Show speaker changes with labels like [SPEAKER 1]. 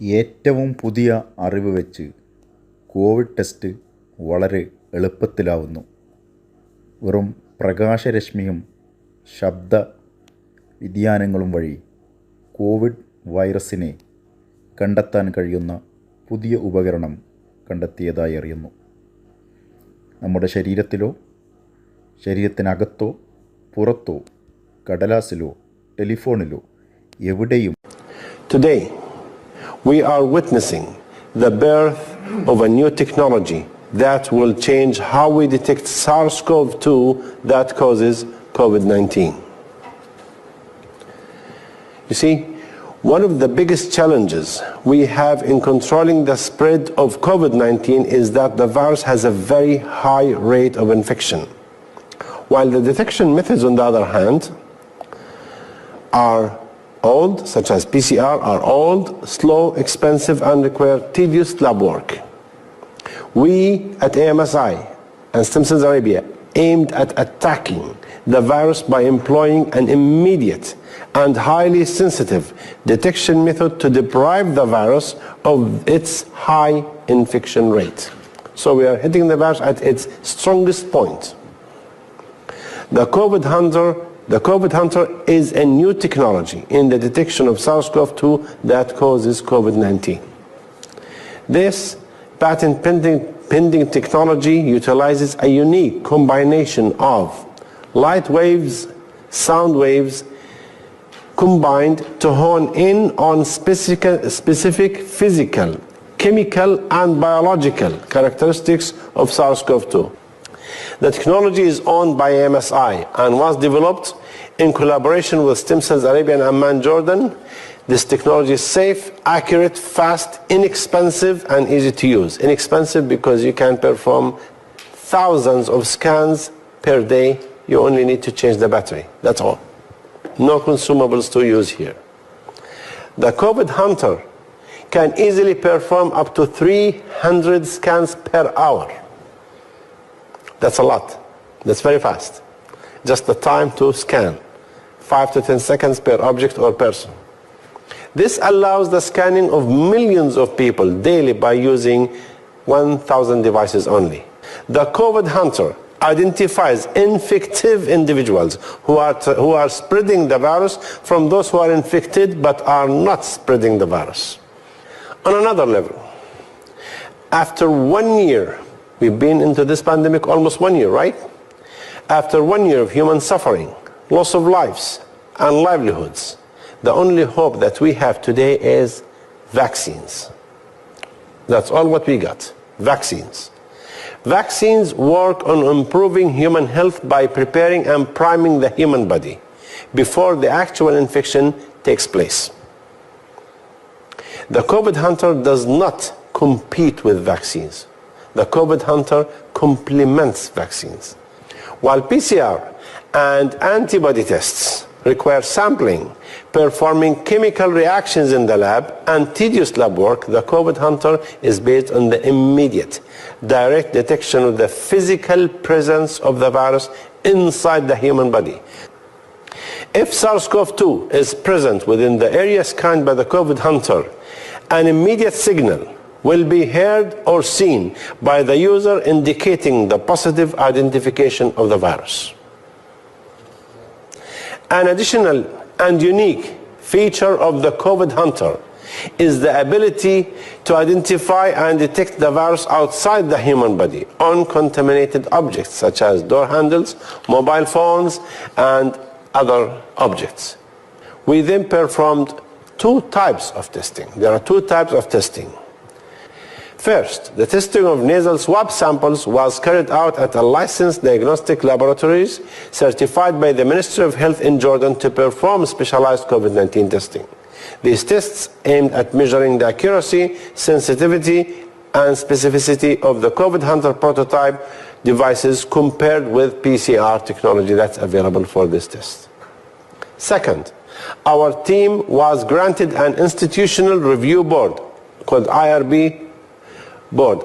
[SPEAKER 1] ഏറ്റവും പുതിയ അറിവ് വെച്ച് കോവിഡ് ടെസ്റ്റ് വളരെ എളുപ്പത്തിലാവുന്നു. വെറും പ്രകാശരശ്മിയും ശബ്ദ വ്യതിയാനങ്ങളും വഴി കോവിഡ് വൈറസിനെ കണ്ടെത്താൻ കഴിയുന്ന പുതിയ ഉപകരണം കണ്ടെത്തിയതായി അറിയുന്നു. നമ്മുടെ ശരീരത്തിലോ ശരീരത്തിനകത്തോ പുറത്തോ കടലാസിലോ ടെലിഫോണിലോ എവിടെയും
[SPEAKER 2] Today, we are witnessing the birth of a new technology that will change how we detect SARS-CoV-2 that causes COVID-19. You see, one of the biggest challenges we have in controlling the spread of COVID-19 is that the virus has a very high rate of infection, while the detection methods, on the other hand, are old, such as PCR, are old, slow, expensive, and require tedious lab work. We at AMSI and Stem Cells Arabia aimed at attacking the virus by employing an immediate and highly sensitive detection method to deprive the virus of its high infection rate. So we are hitting the virus at its strongest point. The COVID Hunter is a new technology in the detection of SARS-CoV-2 that causes COVID-19. This patent-pending technology utilizes a unique combination of light waves, sound waves, combined to hone in on specific physical, chemical, and biological characteristics of SARS-CoV-2. The technology is owned by AMSI and was developed in collaboration with Stem Cells Arabia and Amman, Jordan. This technology is safe, accurate, fast, inexpensive, and easy to use. Inexpensive because you can perform thousands of scans per day. You only need to change the battery. That's all. No consumables to use here. The COVID Hunter can easily perform up to 300 scans per hour. That's a lot. That's very fast. Just the time to scan, 5 to 10 seconds per object or person. This allows the scanning of millions of people daily by using 1,000 devices only. The COVID Hunter identifies infective individuals who are spreading the virus from those who are infected but are not spreading the virus. On another level, after 1 year, we've been into this pandemic almost 1 year, right? After 1 year of human suffering, loss of lives and livelihoods, the only hope that we have today is vaccines. That's all what we got, vaccines. Vaccines work on improving human health by preparing and priming the human body before the actual infection takes place. The COVID Hunter does not compete with vaccines. The COVID Hunter complements vaccines. While PCR and antibody tests require sampling, performing chemical reactions in the lab, and tedious lab work, the COVID Hunter is based on the immediate, direct detection of the physical presence of the virus inside the human body. If SARS-CoV-2 is present within the area scanned by the COVID Hunter, an immediate signal will be heard or seen by the user indicating the positive identification of the virus. An additional and unique feature of the COVID Hunter is the ability to identify and detect the virus outside the human body on contaminated objects such as door handles, mobile phones, and other objects. We then performed two types of testing. There are two types of testing. First, the testing of nasal swab samples was carried out at a licensed diagnostic laboratories certified by the Ministry of Health in Jordan to perform specialized COVID-19 testing. These tests aimed at measuring the accuracy, sensitivity, and specificity of the COVID Hunter prototype devices compared with PCR technology that's available for this test. Second, our team was granted an institutional review board called IRB board.